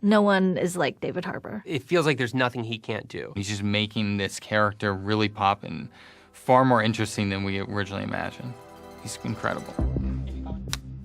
No one is like David Harbour. It feels like there's nothing he can't do. He's just making this character really pop and far more interesting than we originally imagined. He's incredible.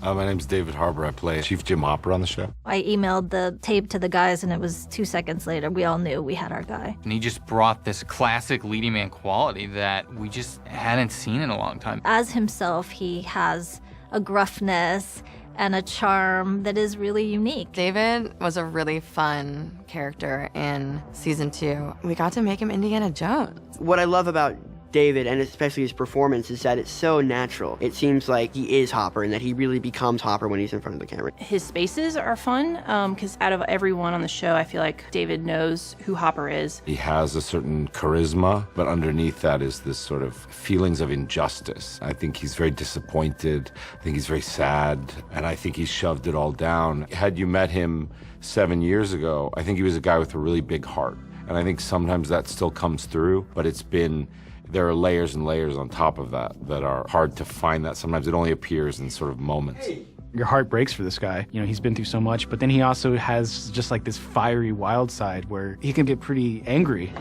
My name's David Harbour. I play Chief Jim Hopper on the show. I emailed the tape to the guys, and it was 2 seconds later. We all knew we had our guy. And he just brought this classic leading man quality that we just hadn't seen in a long time. As himself, he has a gruffness and a charm that is really unique. David was a really fun character in season 2. We got to make him Indiana Jones. What I love about David, and especially his performance, is that it's so natural. It seems like he is Hopper and that he really becomes Hopper when he's in front of the camera. His spaces are fun because out of everyone on the show, I feel like David knows who Hopper is. He has a certain charisma, but underneath that is this sort of feelings of injustice. I think he's very disappointed. I think he's very sad, and I think he's shoved it all down. Had you met him 7 years ago, I think he was a guy with a really big heart. And I think sometimes that still comes through, but there are layers and layers on top of that that are hard to find. That sometimes it only appears in sort of moments. Your heart breaks for this guy. You know, he's been through so much, but then he also has just like this fiery wild side where he can get pretty angry.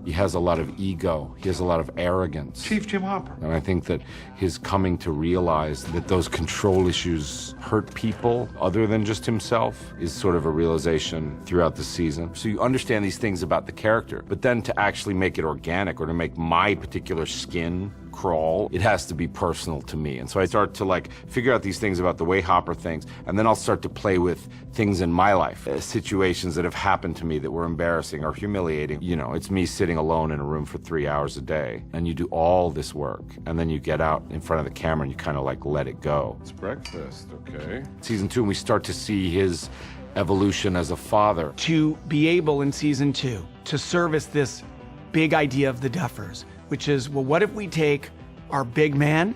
He has a lot of ego. He has a lot of arrogance. Chief Jim Hopper. And I think that his coming to realize that those control issues hurt people other than just himself is sort of a realization throughout the season. So you understand these things about the character, but then to actually make it organic or to make my particular skin crawl, it has to be personal to me. And so I start to like figure out these things about the way Hopper thinks, and then I'll start to play with things in my life, situations that have happened to me that were embarrassing or humiliating. You know, it's me sitting alone in a room for 3 hours a day, and you do all this work, and then you get out in front of the camera and you kind of like let it go. It's breakfast, okay. Season 2, and we start to see his evolution as a father. To be able in season 2 to service this big idea of the Duffers, which is, well, what if we take our big man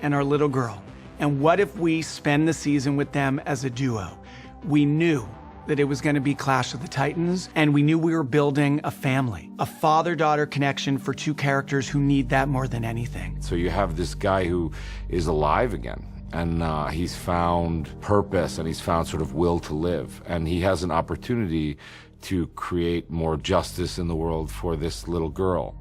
and our little girl, and what if we spend the season with them as a duo? We knew that it was going to be Clash of the Titans, and we knew we were building a family, a father-daughter connection for two characters who need that more than anything. So you have this guy who is alive again, and he's found purpose, and he's found sort of will to live, and he has an opportunity to create more justice in the world for this little girl.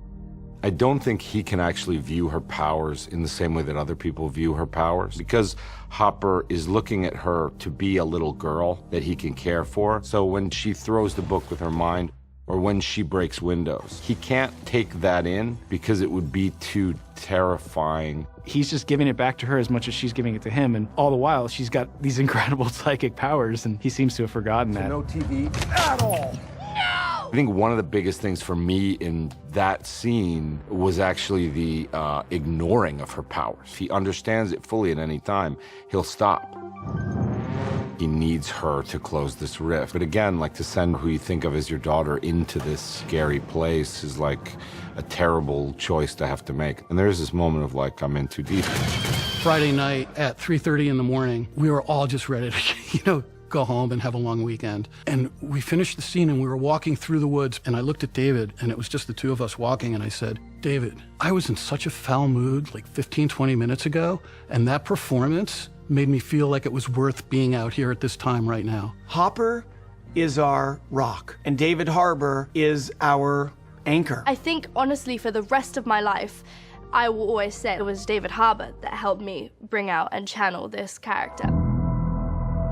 I don't think he can actually view her powers in the same way that other people view her powers, because Hopper is looking at her to be a little girl that he can care for. So when she throws the book with her mind, or when she breaks windows, he can't take that in because it would be too terrifying. He's just giving it back to her as much as she's giving it to him, and all the while she's got these incredible psychic powers, and he seems to have forgotten that. No TV at all. I think one of the biggest things for me in that scene was actually the ignoring of her powers. If he understands it fully at any time, he'll stop. He needs her to close this rift. But again, like to send who you think of as your daughter into this scary place is like a terrible choice to have to make. And there's this moment of like, I'm in too deep. Friday night at 3:30 in the morning, we were all just ready to, go home and have a long weekend. And we finished the scene and we were walking through the woods, and I looked at David, and it was just the two of us walking, and I said, David, I was in such a foul mood like 15, 20 minutes ago, and that performance made me feel like it was worth being out here at this time right now. Hopper is our rock, and David Harbour is our anchor. I think, honestly, for the rest of my life, I will always say it was David Harbour that helped me bring out and channel this character.